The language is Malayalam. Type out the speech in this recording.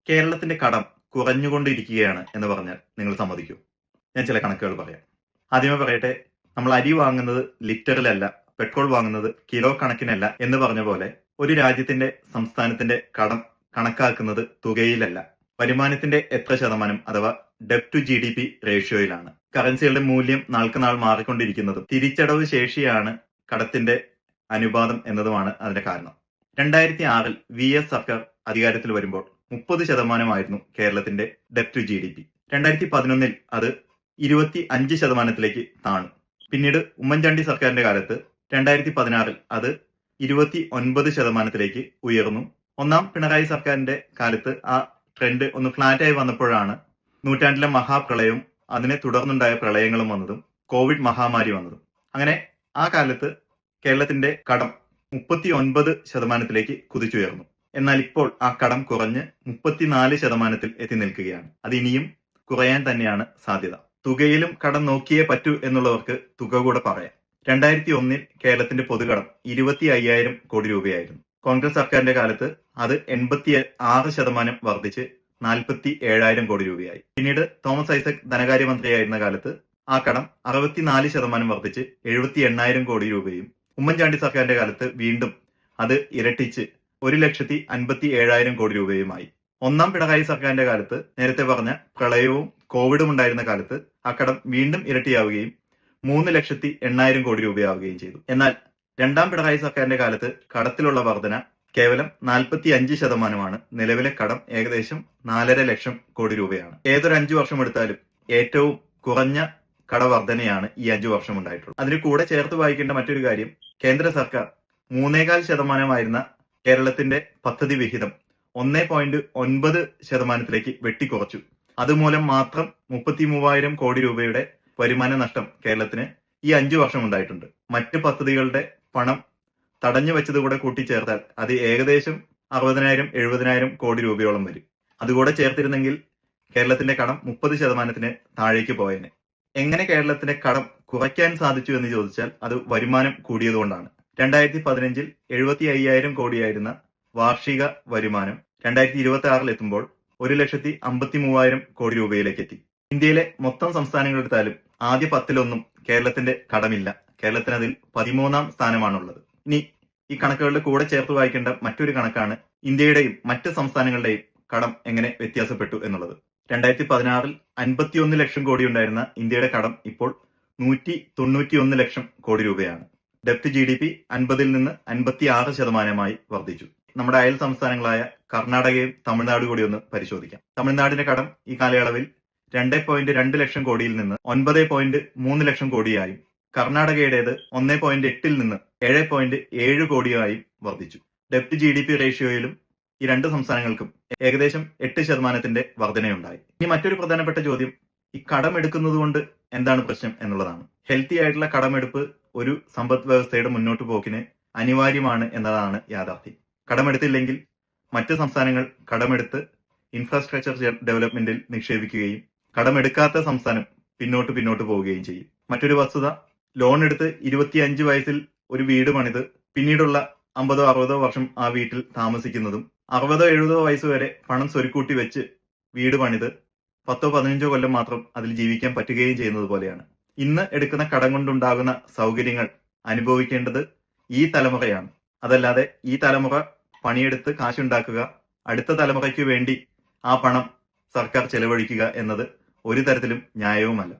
കേരളത്തിന്റെ കടം കുറഞ്ഞുകൊണ്ടിരിക്കുകയാണ് എന്ന് പറഞ്ഞാൽ നിങ്ങൾ സമ്മതിക്കൂ? ഞാൻ ചില കണക്കുകൾ പറയാം. ആദ്യമേ പറയട്ടെ, നമ്മൾ അരി വാങ്ങുന്നത് ലിറ്ററിലല്ല, പെട്രോൾ വാങ്ങുന്നത് കിലോ കണക്കിനല്ല എന്ന് പറഞ്ഞ പോലെ ഒരു രാജ്യത്തിന്റെ സംസ്ഥാനത്തിന്റെ കടം കണക്കാക്കുന്നത് തുകയിലല്ല, വരുമാനത്തിന്റെ എത്ര ശതമാനം അഥവാ ഡെപ്റ്റ് ടു GDP റേഷ്യോയിലാണ്. കറൻസികളുടെ മൂല്യം നാൾക്ക് നാൾ മാറിക്കൊണ്ടിരിക്കുന്നതും തിരിച്ചടവ് ശേഷിയാണ് കടത്തിന്റെ അനുപാതം എന്നതുമാണ് അതിന്റെ കാരണം. 2006 VS സർക്കാർ അധികാരത്തിൽ വരുമ്പോൾ 30% കേരളത്തിന്റെ ഡെപ്റ്റ് ടു GDP. 2011 അത് 25% താണു. പിന്നീട് ഉമ്മൻചാണ്ടി സർക്കാരിന്റെ കാലത്ത് 2016 അത് 29% ഉയർന്നു. ഒന്നാം പിണറായി സർക്കാരിന്റെ കാലത്ത് ആ ട്രെൻഡ് ഒന്ന് ഫ്ലാറ്റായി വന്നപ്പോഴാണ് നൂറ്റാണ്ടിലെ മഹാപ്രളയവും അതിനെ തുടർന്നുണ്ടായ പ്രളയങ്ങളും വന്നതും കോവിഡ് മഹാമാരി വന്നതും. അങ്ങനെ ആ കാലത്ത് കേരളത്തിന്റെ കടം 39% കുതിച്ചുയർന്നു. എന്നാൽ ഇപ്പോൾ ആ കടം കുറഞ്ഞ് 34% എത്തി നിൽക്കുകയാണ്. അത് ഇനിയും കുറയാൻ തന്നെയാണ് സാധ്യത. തുകയിലും കടം നോക്കിയേ പറ്റൂ എന്നുള്ളവർക്ക് തുക കൂടെ പറയാം. 2001 കേരളത്തിന്റെ പൊതുകടം 25,000 കോടി രൂപയായിരുന്നു. കോൺഗ്രസ് സർക്കാരിന്റെ കാലത്ത് അത് 86% വർദ്ധിച്ച് 47,000 കോടി രൂപയായി. പിന്നീട് തോമസ് ഐസക് ധനകാര്യമന്ത്രിയായിരുന്ന കാലത്ത് ആ കടം 64% വർദ്ധിച്ച് 78,000 കോടി രൂപയും ഉമ്മൻചാണ്ടി സർക്കാരിന്റെ കാലത്ത് വീണ്ടും അത് ഇരട്ടിച്ച് 1,57,000 കോടി രൂപയുമായി. ഒന്നാം പിണറായി സർക്കാരിന്റെ കാലത്ത് നേരത്തെ പറഞ്ഞ പ്രളയവും കോവിഡും ഉണ്ടായിരുന്ന കാലത്ത് ആ കടം വീണ്ടും ഇരട്ടിയാവുകയും 3,08,000 കോടി രൂപയാവുകയും ചെയ്തു. എന്നാൽ രണ്ടാം പിണറായി സർക്കാരിന്റെ കാലത്ത് കടത്തിലുള്ള വർധന കേവലം 45%. നിലവിലെ കടം ഏകദേശം 4.5 ലക്ഷം കോടി രൂപയാണ്. ഏതൊരു 5 വർഷം എടുത്താലും ഏറ്റവും കുറഞ്ഞ കടവർധനയാണ് ഈ 5 വർഷം ഉണ്ടായിട്ടുള്ളത്. അതിന് കൂടെ ചേർത്ത് വായിക്കേണ്ട മറ്റൊരു കാര്യം, കേന്ദ്ര സർക്കാർ 3.25% കേരളത്തിന്റെ പദ്ധതി വിഹിതം 1.9% വെട്ടിക്കുറച്ചു. അതുമൂലം മാത്രം 33,000 കോടി രൂപയുടെ വരുമാന നഷ്ടം കേരളത്തിന് ഈ 5 വർഷം ഉണ്ടായിട്ടുണ്ട്. മറ്റ് പദ്ധതികളുടെ പണം തടഞ്ഞു വെച്ചതുകൂടെ കൂട്ടിച്ചേർത്താൽ അത് ഏകദേശം 60,000-70,000 കോടി രൂപയോളം വരും. അതുകൂടെ ചേർത്തിരുന്നെങ്കിൽ കേരളത്തിന്റെ കടം 30% താഴേക്ക് പോയേനെ. എങ്ങനെ കേരളത്തിന്റെ കടം കുറയ്ക്കാൻ സാധിച്ചു എന്ന് ചോദിച്ചാൽ അത് വരുമാനം കൂടിയതുകൊണ്ടാണ്. 2015 75,000 കോടിയായിരുന്ന വാർഷിക വരുമാനം 2026 എത്തുമ്പോൾ 1,53,000 കോടി രൂപയിലേക്ക് എത്തി. ഇന്ത്യയിലെ മൊത്തം സംസ്ഥാനങ്ങളെടുത്താലും ആദ്യ 10 കേരളത്തിന്റെ കടമില്ല. കേരളത്തിന് അതിൽ 13ാം സ്ഥാനമാണുള്ളത്. ഇനി ഈ കണക്കുകളുടെ കൂടെ ചേർത്ത് വായിക്കേണ്ട മറ്റൊരു കണക്കാണ് ഇന്ത്യയുടെയും മറ്റ് സംസ്ഥാനങ്ങളുടെയും കടം എങ്ങനെ വ്യത്യാസപ്പെട്ടു എന്നുള്ളത്. 2016 51 ലക്ഷം കോടി ഉണ്ടായിരുന്ന ഇന്ത്യയുടെ കടം ഇപ്പോൾ 191 ലക്ഷം കോടി രൂപയാണ്. ഡെപ്റ്റ് GDP 50 നിന്ന് 56% വർദ്ധിച്ചു. നമ്മുടെ അയൽ സംസ്ഥാനങ്ങളായ കർണാടകയും തമിഴ്നാടും കൂടി ഒന്ന് പരിശോധിക്കാം. തമിഴ്നാടിന്റെ കടം ഈ കാലയളവിൽ 2.2 ലക്ഷം കോടിയിൽ നിന്ന് 9.3 ലക്ഷം കോടിയായും കർണാടകയുടേത് 1.8 നിന്ന് 7.7 കോടിയായും വർദ്ധിച്ചു. ഡെപ്റ്റ് GDP റേഷ്യോയിലും ഈ രണ്ട് സംസ്ഥാനങ്ങൾക്കും ഏകദേശം 8% വർധനയുണ്ടായി. ഇനി മറ്റൊരു പ്രധാനപ്പെട്ട ചോദ്യം, ഈ കടമെടുക്കുന്നത് കൊണ്ട് എന്താണ് പ്രശ്നം എന്നുള്ളതാണ്. ഹെൽത്തി ആയിട്ടുള്ള കടമെടുപ്പ് ഒരു സമ്പദ് വ്യവസ്ഥയുടെ മുന്നോട്ട് പോക്കിന് അനിവാര്യമാണ് എന്നതാണ് യാഥാർത്ഥ്യം. കടമെടുത്തില്ലെങ്കിൽ മറ്റ് സംസ്ഥാനങ്ങൾ കടമെടുത്ത് ഇൻഫ്രാസ്ട്രക്ചർ ഡെവലപ്മെന്റിൽ നിക്ഷേപിക്കുകയും കടമെടുക്കാത്ത സംസ്ഥാനം പിന്നോട്ട് പോവുകയും ചെയ്യും. മറ്റൊരു വസ്തുത, ലോൺ എടുത്ത് 25 വയസ്സിൽ ഒരു വീട് പണിത് പിന്നീടുള്ള 50-60 വർഷം ആ വീട്ടിൽ താമസിക്കുന്നതും 60-70 വയസ്സ് വരെ പണം സ്വരുക്കൂട്ടി വെച്ച് വീട് പണിത് 10-15 കൊല്ലം മാത്രം അതിൽ ജീവിക്കാൻ പറ്റുകയും ചെയ്യുന്നത് പോലെയാണ്. ഇന്ന് എടുക്കുന്ന കടം കൊണ്ടുണ്ടാകുന്ന സൗകര്യങ്ങൾ അനുഭവിക്കേണ്ടത് ഈ തലമുറയാണ്. അതല്ലാതെ ഈ തലമുറ പണിയെടുത്ത് കാശുണ്ടാക്കുക, അടുത്ത തലമുറയ്ക്ക് വേണ്ടി ആ പണം സർക്കാർ ചെലവഴിക്കുക എന്നത് ഒരു തരത്തിലും ന്യായവുമല്ല.